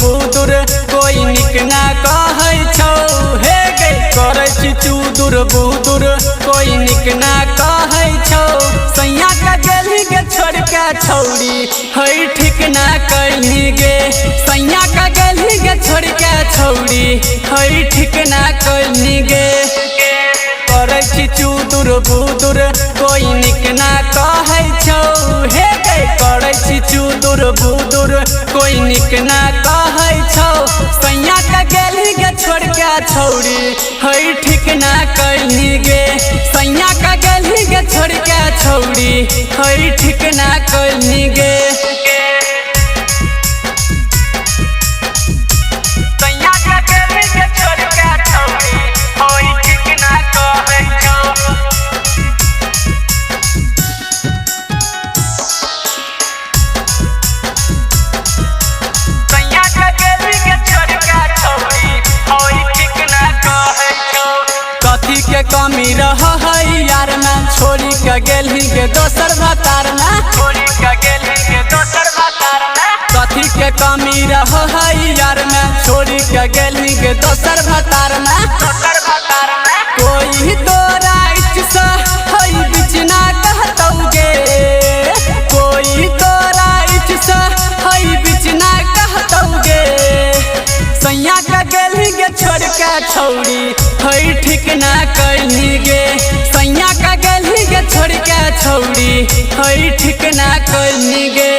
बुदुर कोई निक ना कहै छौ। हे गे करै छी चुदुर बुदुर कोई निक ना कहै छौ। सैया का गेली गे छोड़ के छौरी है ठीक ना कहली गे। सैया का गेली गे छोड़ के छौरी है ठीक ना कहली गे। करै छी चुदुर बुदुर कोई निक ना कहै छौ। हे गे करै छी चुदुर बुदुर कोई निक ना कहै छौ। सैया का गेली गे छोड़ के छौरी है ठीक ना कहली गे। सैया का गेली गे छोड़ के छौरी है ठीक ना कहली गे। सैया का गेली गे छोड़ के छौरी है ठीक ना कहै छौ। सैया का गेली गे छोड़ के छौरी है ठीक ना कहै छौ। कथी के कमी रह है यार में छोड़ी के गेली गे दोसर भतार में। छोड़ी के गेली गे दोसर भतार में। कथी के कमी रह है यार में छोड़ी के गेली गे दोसर भतार में। दोसर भतार में कोई तोरा इच्छा है बीच ना कहतौ गे। कोई तोरा इच्छा है बीच ना कहतौ गे। सैया का गेली गे छोड़ के छौरी है ठीक ना कहली गे। सैया का गेली गे छोड़ के छौरी है ठीक ना कहली गे।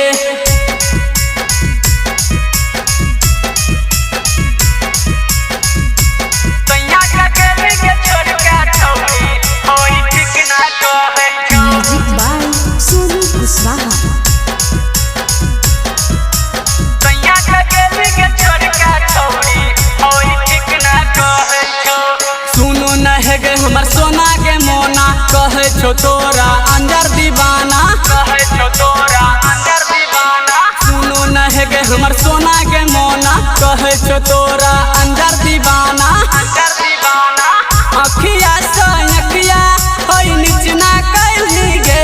सैया का गेली गे छोड़ के छौरी है ठीक ना कहै छौ। Music by Sonu Kushwaha. सैया का गेली गे छोड़ के छौरी है ठीक ना कहै छौ। सुनो न है गे हमर सोना के मोना कहै छौ तोरा अंदर दीवाना। कहै छौ तोरा अंदर दीवाना। सुनो न है गे हमर सोना के मोना कहै छौ तोरा अंदर दीवाना। अंदर दीवाना अखिया से अखिया है नीच ना कहली गे।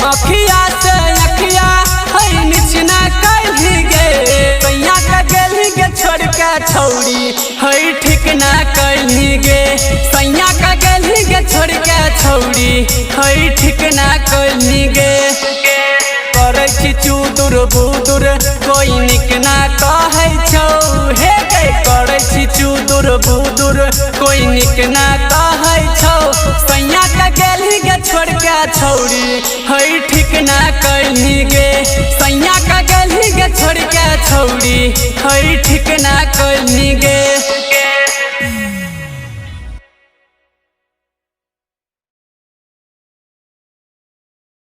अखिया से अखिया है नीच ना कहली गे। सैया का गेली गे छोड़ के छौरी है ठीक ना कहली गे। सैया का गेली गे छोड़ के छौरी है ठीक ना कहली गे। करै छी चुदुर बुदुर कोई निक ना कहै छौ। हे गे करै छी चुदुर बुदुर कोई निक ना कहै छौ। सैया का गेली गे छोड़ के छौरी है ठीक ना कहली गे। सैया का गेली गे छोड़ के छौरी है ठीक ना